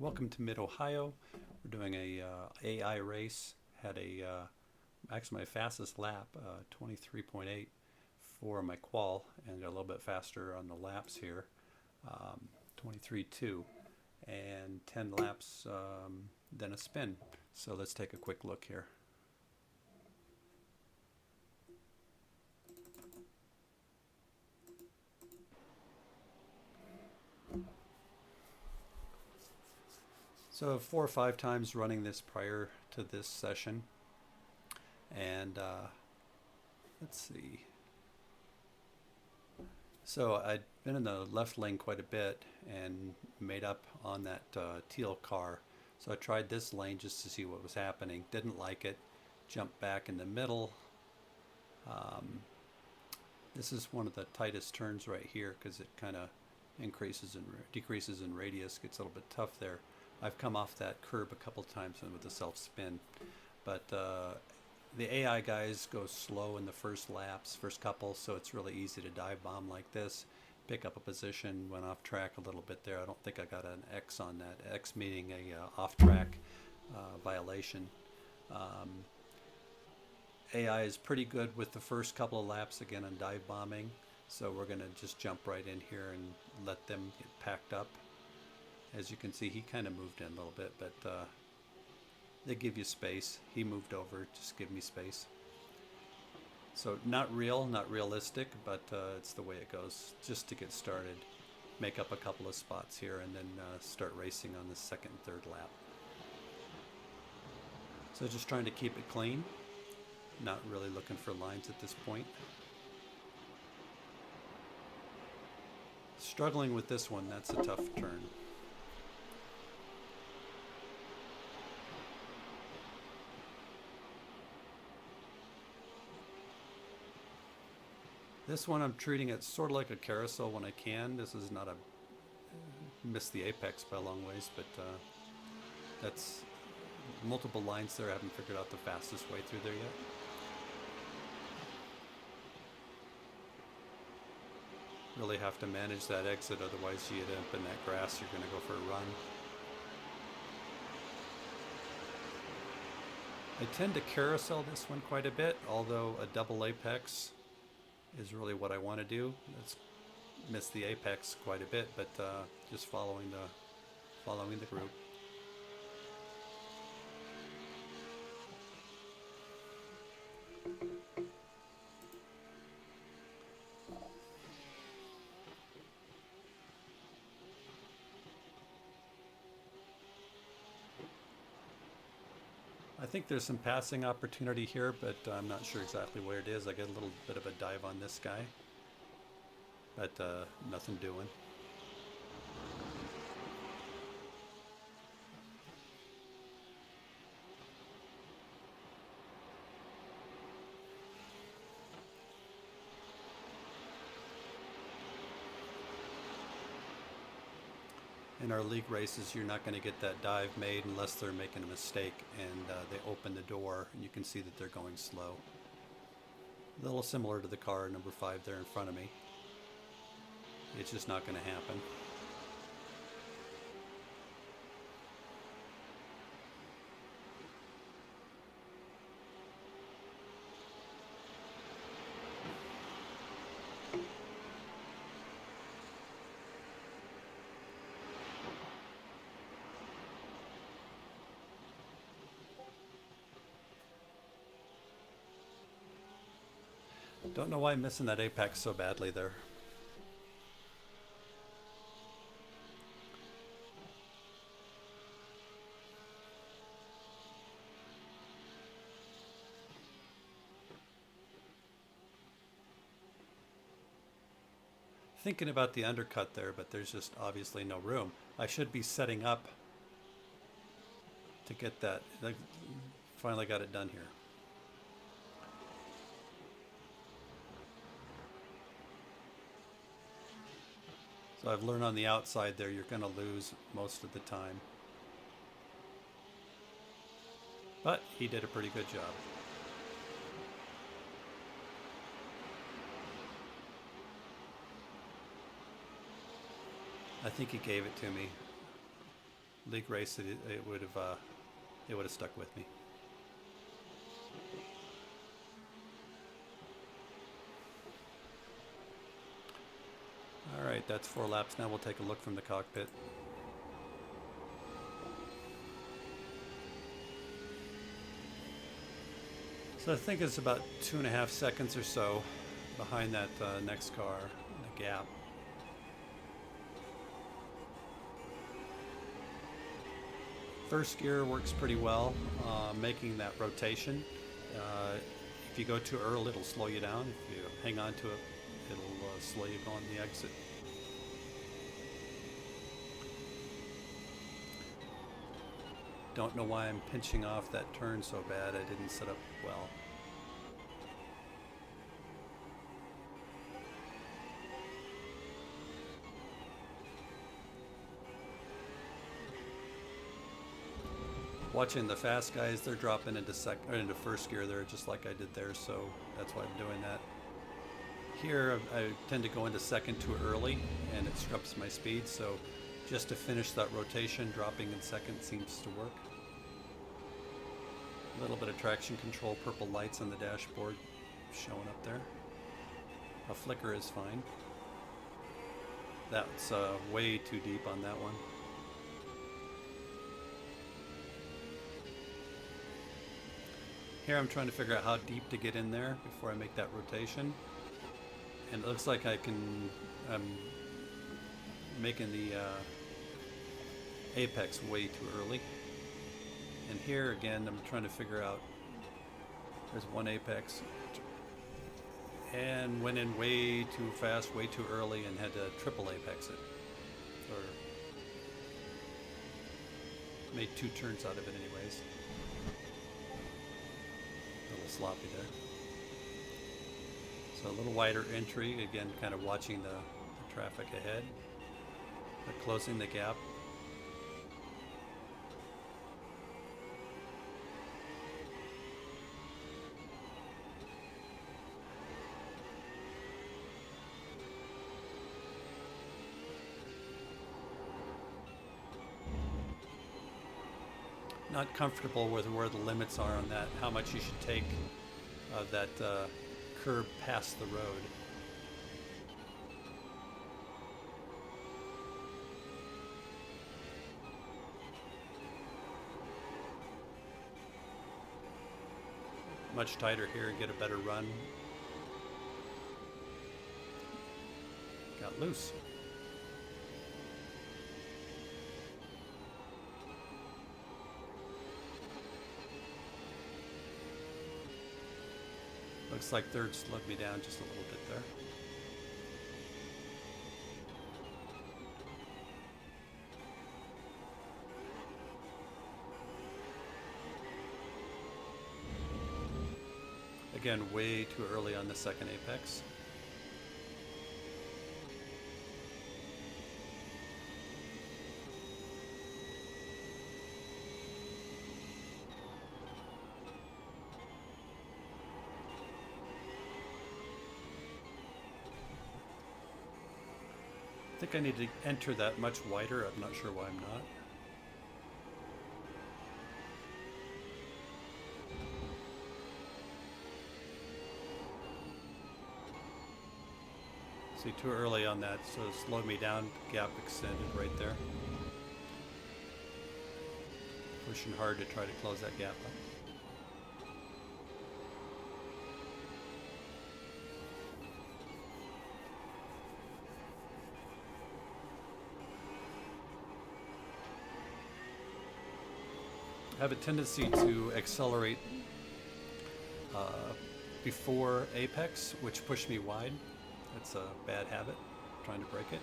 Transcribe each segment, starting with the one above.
Welcome to Mid-Ohio. We're doing a AI race. Had actually my fastest lap, 23.8 for my qual, and got a little bit faster on the laps here, 23.2, and 10 laps, then a spin. So let's take a quick look here. So 4 or 5 times running this prior to this session, and let's see. So I'd been in the left lane quite a bit and made up on that teal car. So I tried this lane just to see what was happening. Didn't like it. Jumped back in the middle. Um, this is one of the tightest turns right here because it kind of increases and decreases in radius. Gets a little bit tough there. I've come off that curb a couple times with the self spin, but the AI guys go slow in the first laps, first couple, so it's really easy to dive bomb like this. Pick up a position, went off track a little bit there. I don't think I got an X on that. X meaning a off track violation. Um, AI is pretty good with the first couple of laps again on dive bombing, so we're going to just jump right in here and let them get packed up. As you can see, he kind of moved in a little bit, but they give you space. He moved over, just give me space. So not realistic, but it's the way it goes. Just to get started, make up a couple of spots here, and then start racing on the second and third lap. So just trying to keep it clean. Not really looking for lines at this point. Struggling with this one, that's a tough turn. This one I'm treating it sort of like a carousel when I can. This is not a miss the apex by a long ways, but that's multiple lines there. I haven't figured out the fastest way through there yet. Really have to manage that exit, otherwise you end up in that grass, you're going to go for a run. I tend to carousel this one quite a bit, although a double apex is really what I want to do. Let's miss the apex quite a bit, but just following the group. I think there's some passing opportunity here, but I'm not sure exactly where it is. I get a little bit of a dive on this guy, but nothing doing. In our league races, you're not going to get that dive made unless they're making a mistake and they open the door and you can see that they're going slow. A little similar to the car number 5 there in front of me. It's just not going to happen. Don't know why I'm missing that apex so badly there. Thinking about the undercut there, but there's just obviously no room. I should be setting up to get that. I finally got it done here. So I've learned on the outside there, you're going to lose most of the time. But he did a pretty good job. I think he gave it to me. league race, it would have stuck with me. All right, that's 4 laps. Now we'll take a look from the cockpit. So I think it's about 2.5 seconds or so behind that next car, the gap. First gear works pretty well, making that rotation. If you go too early, it'll slow you down. If you hang on to it, it'll slow you on the exit. Don't know why I'm pinching off that turn so bad. I didn't set up well. Watching the fast guys, they're dropping into first gear there, just like I did there, so that's why I'm doing that. Here, I tend to go into second too early, and it disrupts my speed, so just to finish that rotation, dropping in second seems to work. A little bit of traction control, purple lights on the dashboard showing up there. A flicker is fine. That's way too deep on that one. Here I'm trying to figure out how deep to get in there before I make that rotation. And it looks like I'm making the apex way too early. And here again, I'm trying to figure out, there's one apex. And went in way too fast, way too early, and had to triple apex it. Or made 2 turns out of it anyways. A little sloppy there. So a little wider entry, again kind of watching the traffic ahead, but closing the gap. Not comfortable with where the limits are on that, how much you should take of that curb past the road. Much tighter here, get a better run. Got loose. Looks like third slowed me down just a little bit there. Again, way too early on the second apex. I think I need to enter that much wider. I'm not sure why I'm not. See, too early on that, so it slowed me down. Gap extended right there. Pushing hard to try to close that gap up. I have a tendency to accelerate before apex, which pushed me wide. It's a bad habit, trying to break it.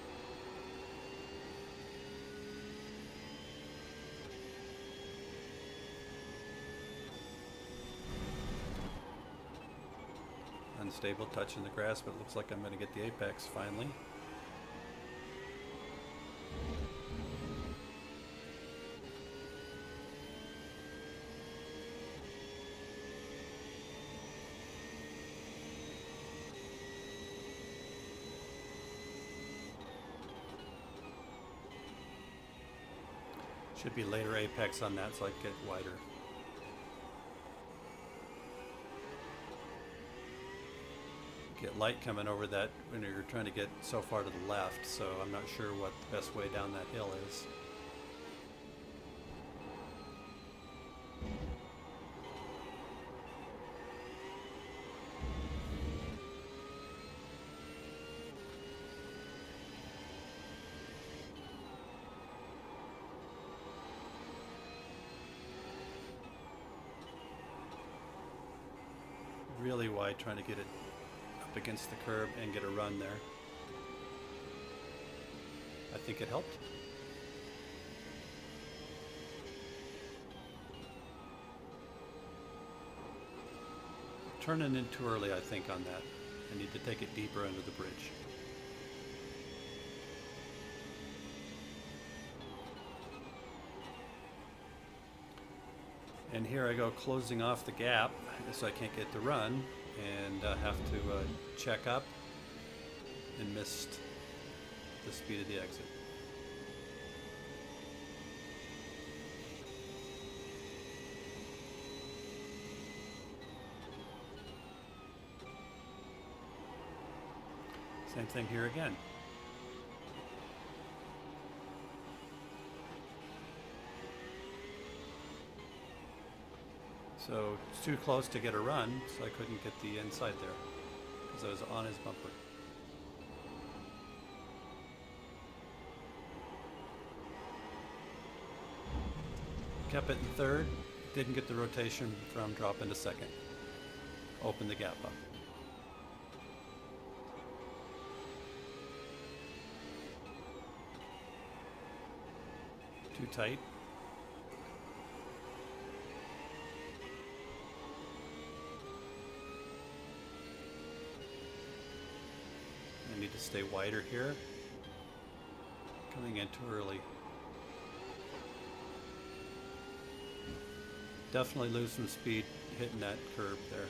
Unstable, touching the grass, but it looks like I'm going to get the apex finally. Should be later apex on that so I can get wider. Get light coming over that when you're trying to get so far to the left, so I'm not sure what the best way down that hill is. Really wide, trying to get it up against the curb and get a run there. I think it helped. Turning in too early, I think, on that. I need to take it deeper under the bridge. And here I go closing off the gap, so I can't get the run, and have to check up, and missed the speed of the exit. Same thing here again. So it's too close to get a run, so I couldn't get the inside there because I was on his bumper. Kept it in third, didn't get the rotation from drop into second. Opened the gap up. Too tight. I need to stay wider here. Coming in too early. Definitely lose some speed hitting that curb there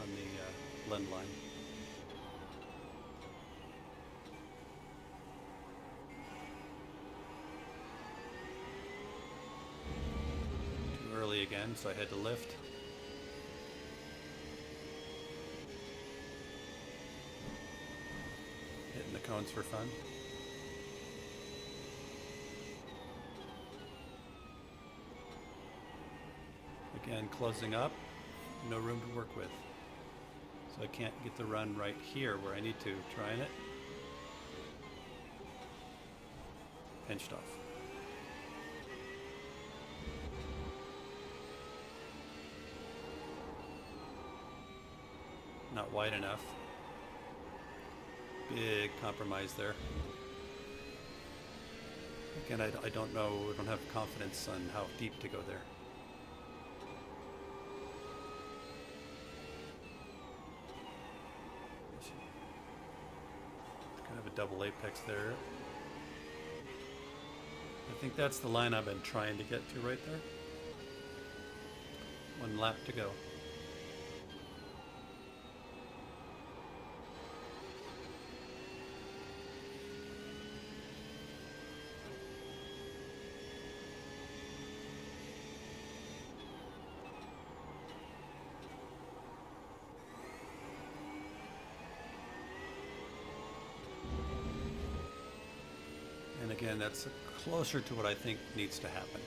on the blend line. Too early again, so I had to lift. Hitting the cones for fun. Again, closing up, no room to work with. So I can't get the run right here where I need to. Trying it. Pinched off. Not wide enough. Big compromise there. Again, I don't know, I don't have confidence on how deep to go there. Kind of a double apex there. I think that's the line I've been trying to get to right there. One lap to go. And again, that's closer to what I think needs to happen.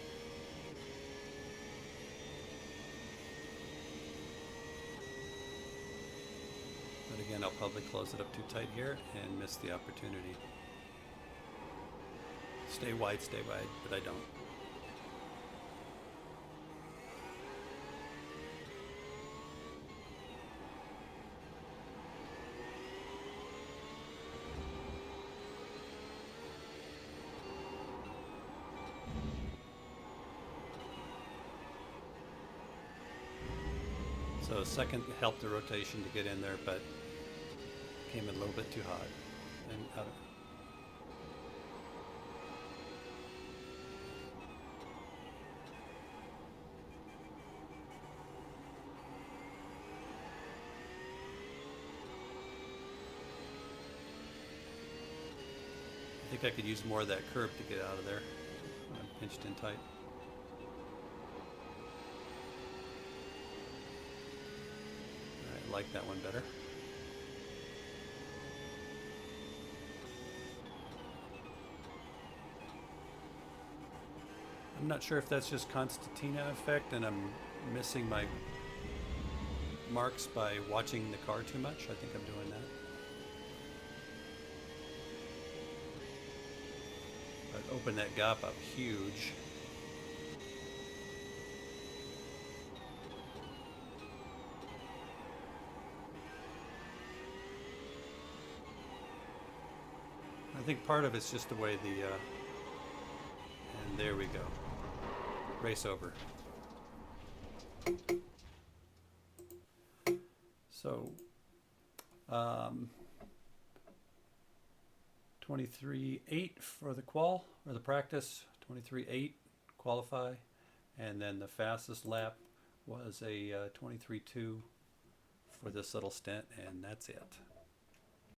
But again, I'll probably close it up too tight here and miss the opportunity. Stay wide, but I don't. So second helped the rotation to get in there, but came in a little bit too hot and out of. I think I could use more of that curb to get out of there. I'm pinched in tight. I like that one better. I'm not sure if that's just Constantina effect and I'm missing my marks by watching the car too much. I think I'm doing that. But open that gap up huge. I think part of it's just the way the and there we go. Race over. So 23.8 for the qual or the practice, 23.8 qualify, and then the fastest lap was a 23.2 for this little stint, and that's it.